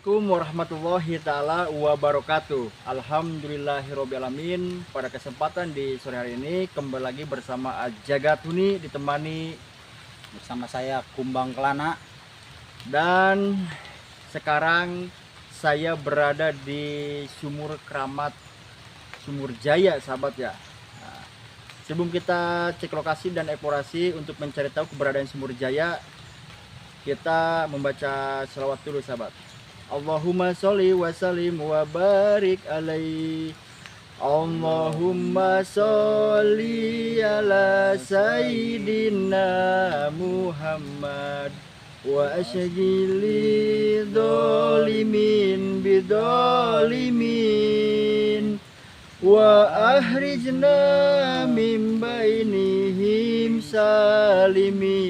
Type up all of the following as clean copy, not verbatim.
Assalamualaikum warahmatullahi ta'ala wabarakatuh. Alhamdulillahirrabbilalamin. Pada kesempatan di sore hari ini kembali lagi bersama Jagatuni, ditemani bersama saya Kumbang Kelana. Dan sekarang saya berada di Sumur Keramat Sumur Jaya, sahabat ya. Nah, sebelum kita cek lokasi dan eksplorasi untuk mencari tahu keberadaan Sumur Jaya, kita membaca selawat dulu, sahabat. Allahumma sholli wa sallim wa barik alaihi. Allahumma sholli ala sayyidina Muhammad wa asyghili dholimin bidholimin wa ahrijna min bainihim salimin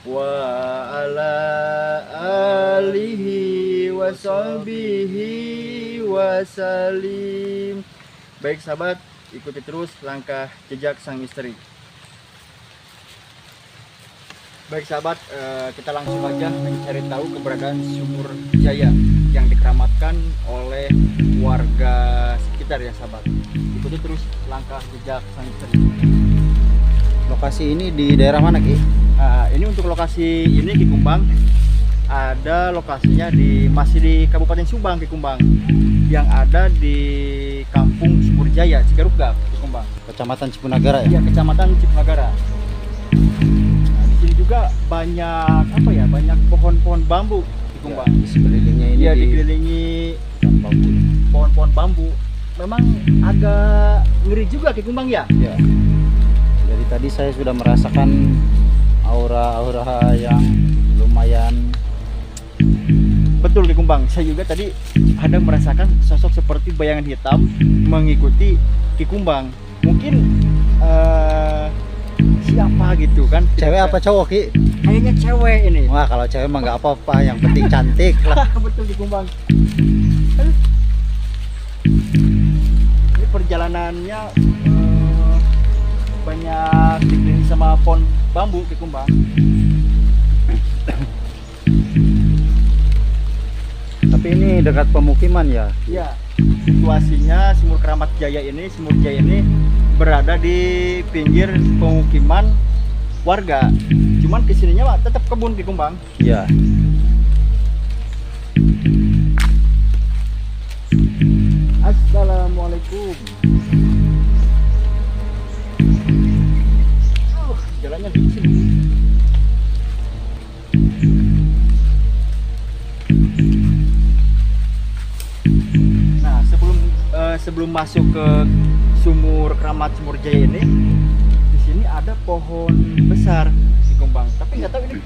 wa ala alihi wa sahbihi wa salim. Baik sahabat, ikuti terus langkah jejak sang istri. Baik sahabat, kita langsung aja mencari tahu keberadaan Sumur Jaya yang dikeramatkan oleh warga sekitar ya sahabat. Ikuti terus langkah jejak sang istri. Lokasi ini di daerah mana, Ki? Ini untuk lokasi ini Ki Kumbang, ada lokasinya masih di Kabupaten Subang Ki Kumbang, yang ada di Kampung Sumur Jaya, Cigarugap Ki Kumbang. Kecamatan Cipunagara ya? Iya, Kecamatan Cipunagara. Nah, di sini juga banyak banyak pohon-pohon bambu Ki Kumbang. Ya, di sekelilingnya ini dikelilingi bambu. pohon-pohon bambu. Memang agak ngeri juga Ki Kumbang ya. Ya. Dari tadi saya sudah merasakan aura-aura yang lumayan. Betul Ki Kumbang, saya juga tadi ada merasakan sosok seperti bayangan hitam mengikuti Ki Kumbang. Mungkin siapa gitu kan? Cewek apa cowok, Ki? Kayaknya cewek ini. Wah, kalau cewek mah nggak apa-apa, yang penting cantik lah. Betul Ki Kumbang. Ini perjalanannya banyak dikelilingi sama pohon bambu Ki Kumbang. Tapi ini dekat pemukiman ya? Ya, situasinya Sumur Jaya ini berada di pinggir pemukiman warga. Cuman kesininya mah tetap kebun Ki Kumbang. Iya. Assalamualaikum. Jalannya licin. Nah, sebelum masuk ke Sumur Keramat Sumur Jaya ini, di sini ada pohon besar Ki Kumbang. Tapi nggak tahu ini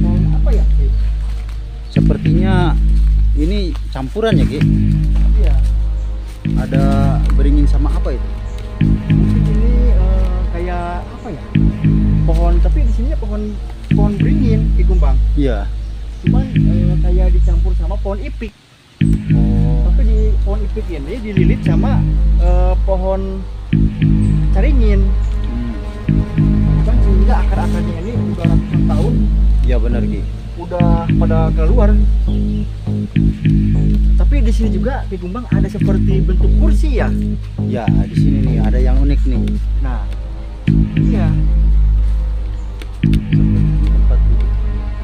pohon apa ya, Ki? Sepertinya ini campuran ya, Ki? Iya. Ada beringin sama apa itu? Mungkin ini kayak apa ya? Pohon, tapi di sini pohon beringin Ki Kumbang. Iya. Cuman kayak dicampur sama pohon ipik. Oh. Tapi di pohon ipik ini dililit sama pohon caringin. Kan sehingga akar-akarnya ini udah ratusan tahun. Iya benar, Ki. Udah pada keluar. Tapi di sini juga Ki Kumbang ada seperti bentuk kursi ya. Ya, di sini nih ada yang unik nih. Nah, iya. Seperti tempat duduk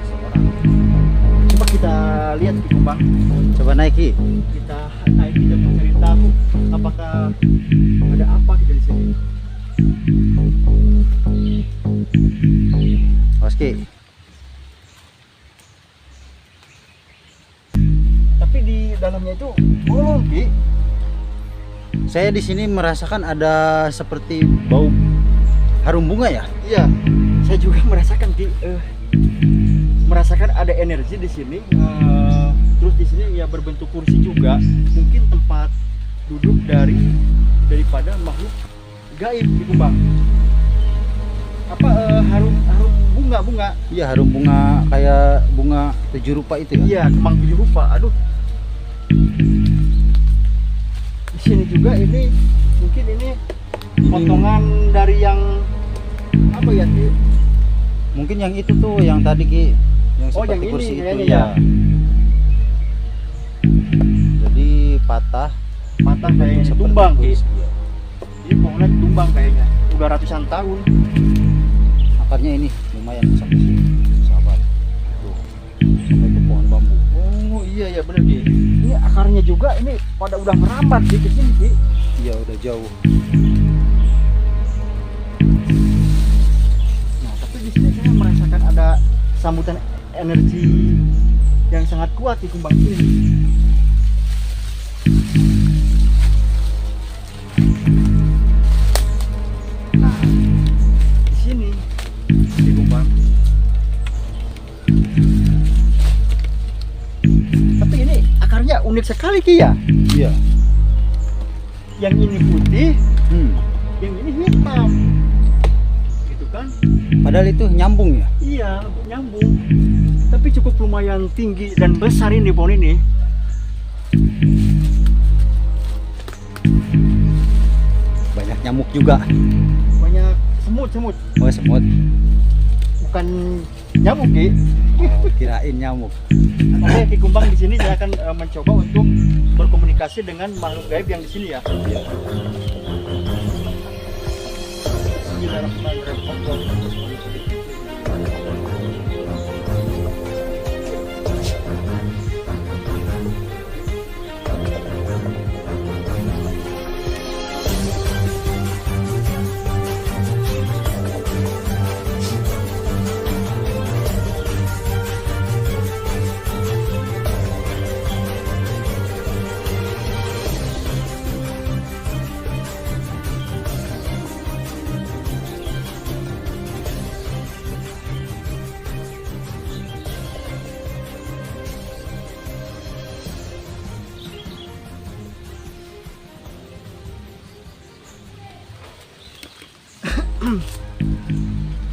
seseorang. Coba kita lihat Ki Kumbang. Coba naik, Ki. Kita naik, kita mencari tahu apakah ada apa di sini. Mas, Ki. Tapi di dalamnya itu bolong Ki. Saya di sini merasakan ada seperti bau harum bunga ya. Iya, saya juga merasakan Ki, merasakan ada energi di sini. Terus di sini ya berbentuk kursi juga, mungkin tempat duduk daripada makhluk gaib Ki Kumbang. Apa harum bunga? Iya, harum bunga kayak bunga 7 rupa itu ya. Iya, kembang 7 rupa. Aduh. Di sini juga ini mungkin ini potongan dari yang apa ya Ki? Mungkin yang itu tuh yang tadi, Ki, Yang Oh, yang seperti ini kursi itu kayaknya ya. ya. Jadi patah Patah kayaknya seperti tumbang Ki. kursi, ya. Ini pohonnya tumbang kayaknya. Udah ratusan tahun. Akarnya ini lumayan sampai sini, sahabat. Tuh, sampai ke pohon bambu. Oh iya ya bener Ki. Ini akarnya juga ini pada udah merambat Ki ke sini Ki. Iya, udah jauh. Nah, tapi di sini saya merasakan ada sambutan energi yang sangat kuat di kumbang ini. Nah, di sini di kumbang. Tapi ini akarnya unik sekali Ki ya. Iya. Yang ini putih, yang ini hitam. Gitu kan? Padahal itu nyambung ya. Iya, nyambung. Tapi cukup lumayan tinggi dan besar ini pohon ini. Banyak nyamuk juga. Banyak semut-semut. Oh, semut. Bukan nyamuk, Ki. Oh, kirain nyamuk. Oke, Ki Kumbang di sini saya akan mencoba untuk berkomunikasi dengan makhluk gaib yang di sini ya. Iya. Bismillahirrahmanirrahim.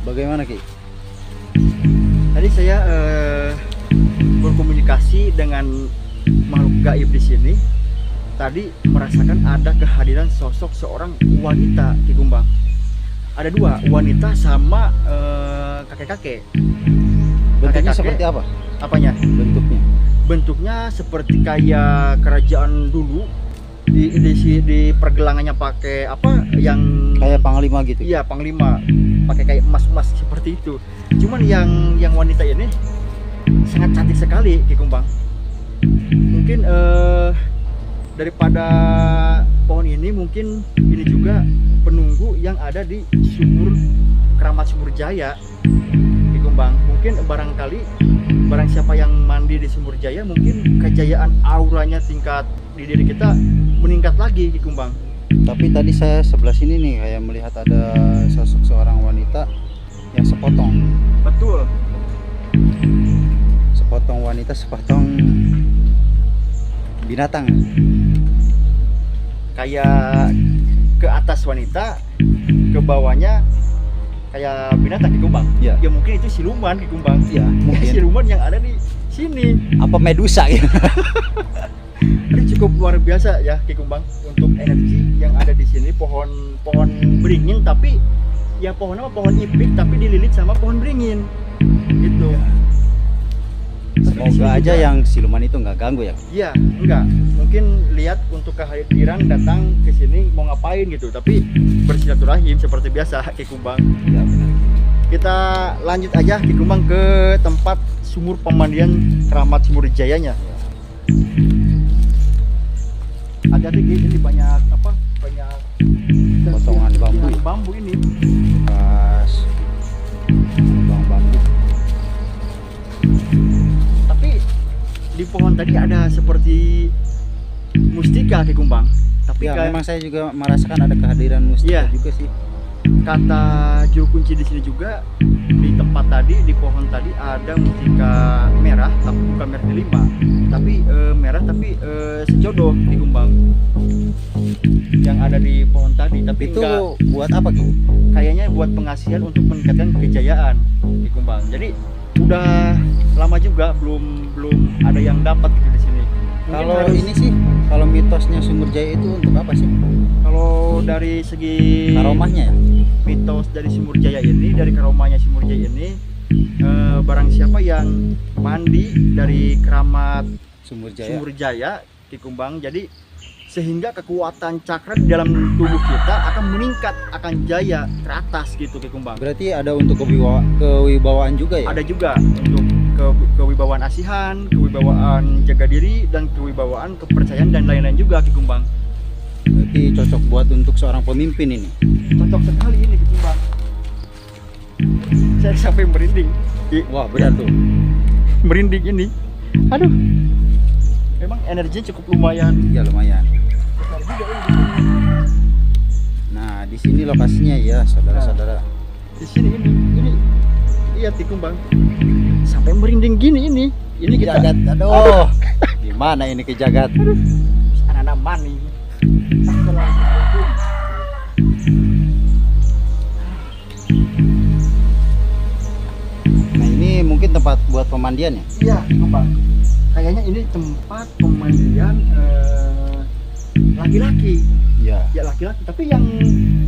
Bagaimana Ki? Tadi saya berkomunikasi dengan makhluk gaib di sini. Tadi merasakan ada kehadiran sosok seorang wanita Ki Kumbang. Ada dua, wanita sama kakek-kakek. Bentuknya Kakek-kakek. seperti apa? Apanya? Bentuknya. Bentuknya seperti kayak kerajaan dulu. Di pergelangannya pakai apa yang Kayak panglima gitu. iya panglima, pakai kayak emas-emas seperti itu. Cuman yang wanita ini sangat cantik sekali Ki Kumbang. Mungkin daripada pohon ini mungkin ini juga penunggu yang ada di Keramat Sumur Jaya Ki Kumbang. Mungkin barang siapa yang mandi di Sumur Jaya, mungkin kejayaan auranya tingkat di diri kita meningkat lagi Ki Kumbang. Tapi tadi saya sebelah sini nih kayak melihat ada sosok seorang wanita yang sepotong. Betul. Sepotong wanita, sepotong binatang. Kayak ke atas wanita, ke bawahnya kayak binatang Ki Kumbang. Iya. Ya mungkin itu siluman Ki Kumbang. Iya, mungkin. Siluman yang ada di sini. Apa Medusa gitu? Ini cukup luar biasa ya Ki Kumbang untuk energi yang ada di sini. Pohon beringin, tapi ya pohon apa, pohon ipik tapi dililit sama pohon beringin gitu. Tapi di sini Semoga aja juga- yang siluman itu nggak ganggu ya. Iya, enggak. Mungkin lihat untuk kehadiran datang ke sini mau ngapain gitu, tapi bersilaturahim seperti biasa Ki Kumbang. Iya benar. Kita lanjut aja Ki Kumbang ke tempat sumur pemandian Keramat Sumur Jayanya. Hati-hati Ki, ini banyak Potongan bambu. bambu ini. Pas lubang bambu. Tapi di pohon tadi ada seperti mustika Ki Kumbang. Tapi Ya, kayak memang saya juga merasakan ada kehadiran mustika Iya. juga sih. kata juru kunci di sini juga, di tempat tadi, di pohon tadi ada mustika merah, tapi bukan merah delima, tapi merah tapi sejodoh Ki Kumbang yang ada di pohon tadi. Tapi Itu enggak, buat apa Ki? kayaknya buat pengasihan untuk meningkatkan kejayaan Ki Kumbang. Jadi udah lama juga belum ada yang dapat gitu di sini. Mungkin Kalau harus- ini sih, kalau mitosnya Sumur Jaya itu untuk apa sih? kalau dari segi Aromanya ya? mitos dari Sumur Jaya ini, dari karomanya Sumur Jaya ini, barang siapa yang mandi dari keramat Sumur Jaya. Sumur Jaya Ki Kumbang, jadi sehingga kekuatan cakra di dalam tubuh kita akan meningkat, akan jaya ke atas gitu Ki Kumbang. Berarti ada untuk kewibawaan juga ya? Ada juga untuk kewibawaan asihan, kewibawaan jaga diri, dan kewibawaan kepercayaan dan lain-lain juga Ki Kumbang. Berarti cocok buat untuk seorang pemimpin ini. Cocok sekali ini Ki Kumbang. Saya sampai merinding. Wah, benar tuh. Merinding ini. Aduh. Memang energinya cukup lumayan. Ya lumayan. Besar juga ini. Nah, di sini lokasinya ya, saudara-saudara. Di sini ini. Iya Ki Kumbang. Sampai merinding gini ini. Ini kita Jagat. Aduh. Gimana ini Ki Jagat? anak-anak mani. Nah, ini mungkin tempat buat pemandian ya? Iya, Ki Kumbang. Kayaknya ini tempat pemandian laki-laki. Iya. Ya laki-laki, tapi yang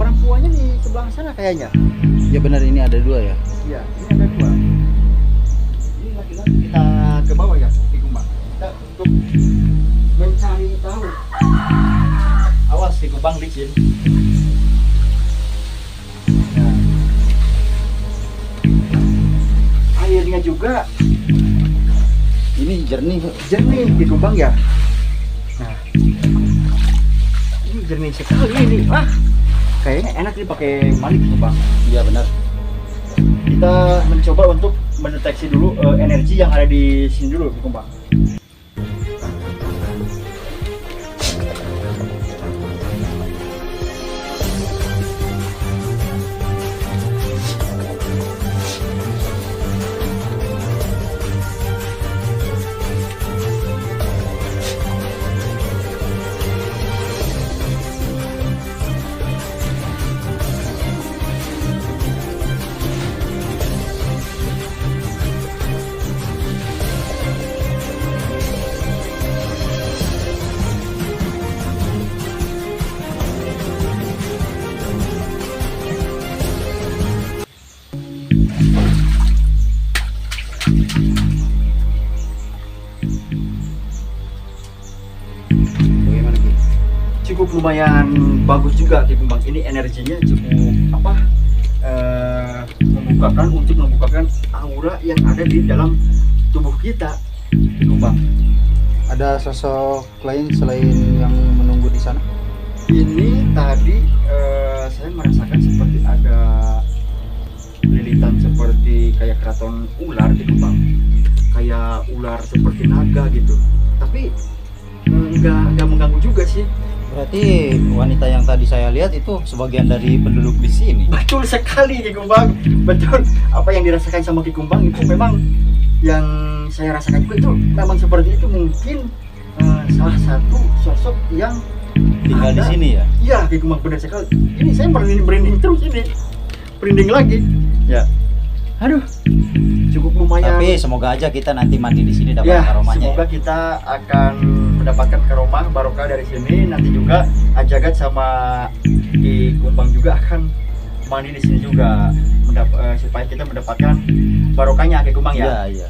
perempuannya di sebelah sana kayaknya. Ya benar, ini ada dua ya. Iya, ini ada dua. Ini laki-laki, kita ke bawah ya, Ki Kumbang. Kita untuk mencari tahu. Awas Ki Kumbang licin. Nah. Airnya juga Ini jernih. jernih Ki Kumbang ya. Nah, ini jernih sekali ini. Wah, kayaknya enak dipakai mandi Ki Kumbang. Iya benar. Kita mencoba untuk mendeteksi dulu energi yang ada di sini dulu Ki Kumbang. Bagaimana Ki? Cukup lumayan bagus juga Ki Kumbang. Ini energinya cukup membukakan aura yang ada di dalam tubuh kita Ki Kumbang. Ada sosok lain selain yang menunggu di sana? Ini tadi saya merasakan seperti ada lilitan seperti kayak keraton ular Ki Kumbang. Kayak ular seperti naga gitu. Tapi nggak mengganggu juga sih. Berarti wanita yang tadi saya lihat itu sebagian dari penduduk di sini. Betul sekali Ki Kumbang. Betul. Apa yang dirasakan sama Ki Kumbang itu memang yang saya rasakan juga itu memang seperti itu. Mungkin salah satu sosok yang Tinggal di ada. sini ya? Iya Ki Kumbang, benar sekali. Ini saya merinding terus ini. Merinding lagi. Ya. Aduh. Cukup lumayan. Tapi semoga aja kita nanti mandi di sini dapat Ya, aromanya. semoga Ya. kita akan mendapatkan karomah barokah dari sini. Nanti juga Ajagat sama Ki Kumbang juga akan mandi di sini juga, supaya kita mendapatkan barokahnya Ki Kumbang ya. Iya, iya.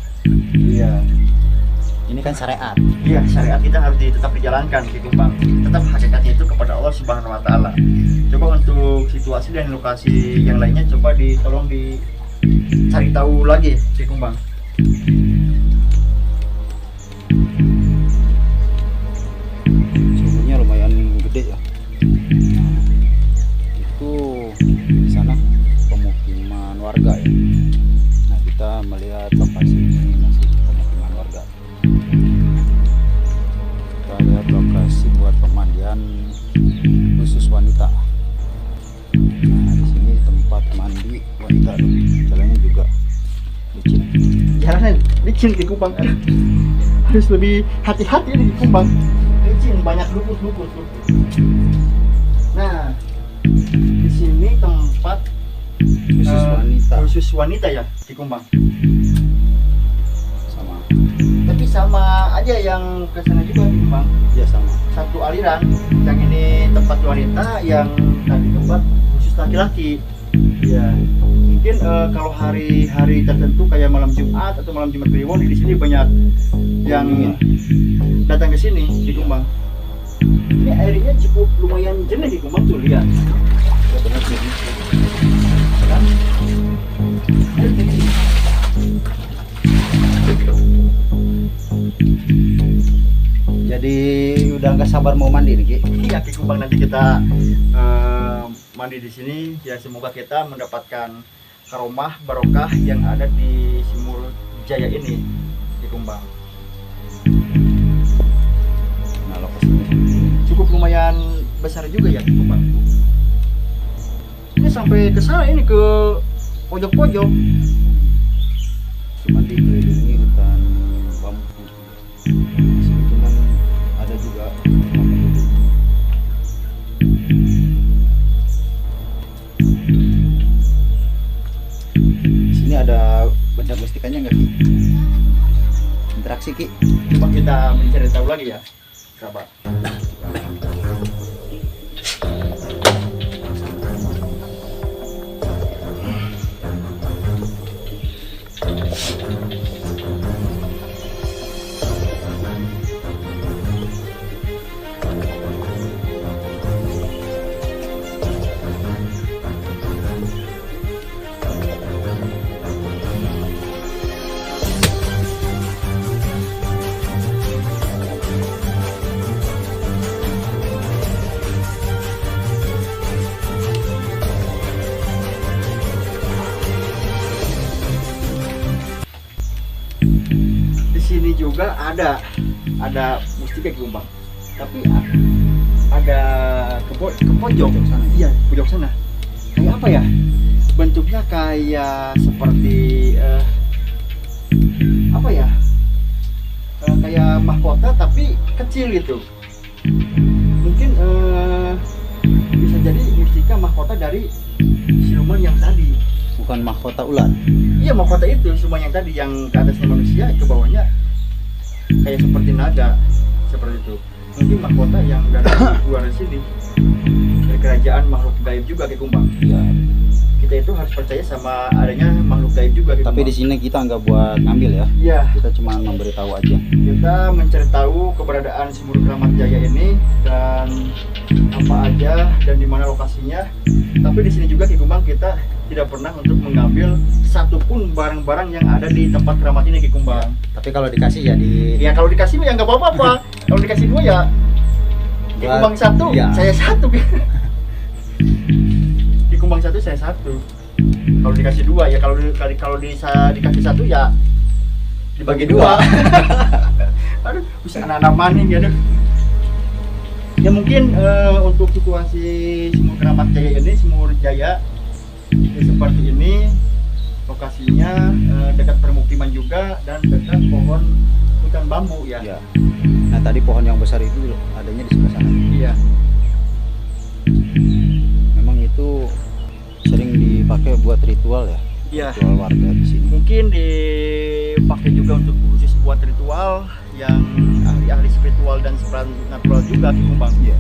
Iya. Ini kan syariat. Iya, syariat kita harus tetap dijalankan Ki Kumbang. Tetap hakikatnya itu kepada Allah Subhanahu wa taala. Coba untuk situasi dan lokasi yang lainnya coba tolong dicari tahu lagi Ki Kumbang. Sumurnya lumayan gede ya. Itu di sana pemukiman warga ya. Nah, kita melihat lokasi ini masih pemukiman warga. Kita lihat lokasi buat pemandian khusus wanita. Nah, di sini tempat mandi wanita. Jalannya juga licin. Jalanan licin Ki Kumbang. Harus lebih hati-hati nih Ki Kumbang. Licin, banyak lupus. Nah, di sini tempat Khusus wanita. khusus wanita ya Ki Kumbang. Sama. Tapi sama aja yang ke sana juga Ki Kumbang. Ya sama. Satu aliran. Yang ini tempat wanita, yang tadi tempat khusus laki-laki. Iya. Mungkin kalau hari-hari tertentu kayak malam Jumat atau malam Jumat Kliwon di sini banyak yang datang ke sini di Kumbang. Ini airnya cukup lumayan jernih di Kumbang tuh, lihat. Ya benar sih. Kan? Air jernih. Jadi udah nggak sabar mau mandi nih Ki. Iya, Ki Kumbang, nanti kita mandi di sini ya, semoga kita mendapatkan karomah barokah yang ada di Sumur Jaya ini di Kumbang. Nah lokasinya Cukup lumayan besar juga ya Ki Kumbang. Ini sampai ke sana, ini ke pojok-pojok. cuma dikelilingi hutan bambu. Di sini cuman ada juga tempat penduduk. Di sini ada benda mistikanya nggak Ki? Interaksi Ki. Coba kita mencari tahu lagi ya, sahabat. Di sini juga ada mustika Ki Kumbang, tapi ada ke pojok sana. Iya, pojok sana. Kayak apa ya? Bentuknya kayak seperti apa ya? Kayak mahkota tapi kecil gitu. Mungkin bisa jadi mustika mahkota dari siluman yang tadi. Bukan mahkota ular. Iya, mahkota itu siluman yang tadi, yang ke atasnya manusia, ke bawahnya kayak seperti naga, seperti itu. Mungkin mahkota yang dari luar sini, dari kerajaan makhluk gaib juga Ki Kumbang. Ya. Kita itu harus percaya sama adanya makhluk gaib juga Ki Tapi Kumbang. di sini kita nggak buat ngambil ya. Iya, Kita cuma memberitahu aja. kita mencari tahu keberadaan Sumur Keramat Jaya ini dan apa aja dan di mana lokasinya. Tapi di sini juga Ki Kumbang kita tidak pernah untuk mengambil satupun barang-barang yang ada di tempat keramat ini Ki Kumbang. Tapi kalau dikasih ya di Ya kalau dikasih ya nggak apa-apa. Kalau dikasih dua ya Ki Kumbang satu, Iya. saya satu. Ki Kumbang satu, saya satu. Kalau dikasih dua ya, kalau dikasih satu ya dibagi dua. Aduh, bisa anak-anak maning ya, aduh. Ya mungkin untuk situasi Sumur Keramat Jaya ini, Sumur Jaya ya seperti ini. Lokasinya dekat permukiman juga dan dekat pohon hutan bambu ya. Ya. Nah tadi pohon yang besar itu adanya di sebelah sana. Iya. Memang itu sering dipakai buat ritual ya. Iya. Ritual warga di sini. Mungkin dipakai juga untuk khusus buat ritual yang ahli-ahli spiritual dan supernatural juga Ki Kumbang. Iya.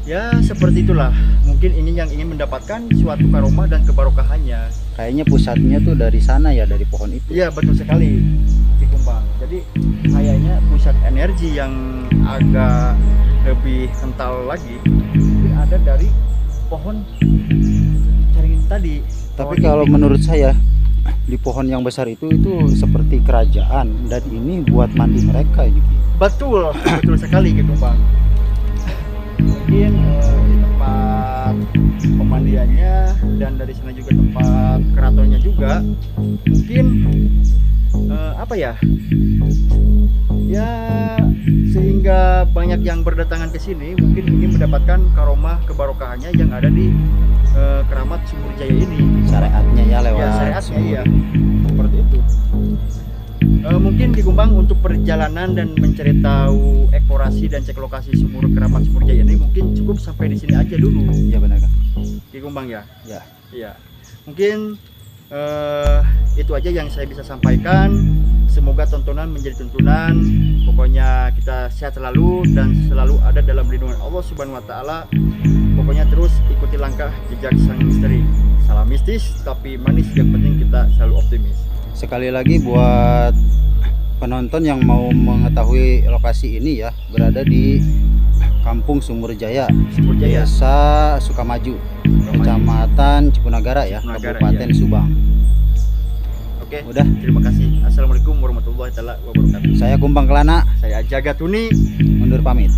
Ya seperti itulah. Mungkin ini yang ingin mendapatkan suatu karomah dan kebarokahannya. Kayaknya pusatnya tuh dari sana ya, dari pohon itu. Iya betul sekali Ki Kumbang. Jadi kayaknya pusat energi yang agak lebih kental lagi mungkin ada dari pohon caringin tadi. Tapi Pohon kalau ini. menurut saya di pohon yang besar itu seperti kerajaan dan ini buat mandi mereka ini. Ki. Betul, betul sekali Ki Kumbang. Mungkin di tempat pemandiannya dan dari sana juga tempat keratonnya juga. Mungkin apa ya? Ya sehingga banyak yang berdatangan ke sini mungkin ingin mendapatkan karomah kebarokahannya yang ada di keramat Sumur Jaya ini. Syariatnya ya lewat Ya syariatnya sumur iya. ini. Seperti itu. Mungkin Ki Kumbang untuk perjalanan dan mencari tahu eksplorasi dan cek lokasi Sumur Keramat Sumur Jaya ini mungkin cukup sampai di sini aja dulu Iya benar kan? Ki Kumbang ya. Ya. Iya. Mungkin itu aja yang saya bisa sampaikan. Semoga tontonan menjadi tuntunan. Pokoknya kita sehat selalu dan selalu ada dalam lindungan Allah Subhanahu wa taala. Pokoknya terus ikuti langkah jejak sang misteri. masalah mistis tapi manis, yang penting kita selalu optimis. Sekali lagi buat penonton yang mau mengetahui lokasi ini ya, berada di Kampung Sumur Jaya, Jaya. Desa Sukamaju, Kecamatan Cipunagara ya, Cipunagara, Kabupaten iya. Subang. Oke, Udah. terima kasih. Assalamualaikum warahmatullahi wabarakatuh. Saya Kumbang Kelana, Saya Jaga Tuni. mundur pamit.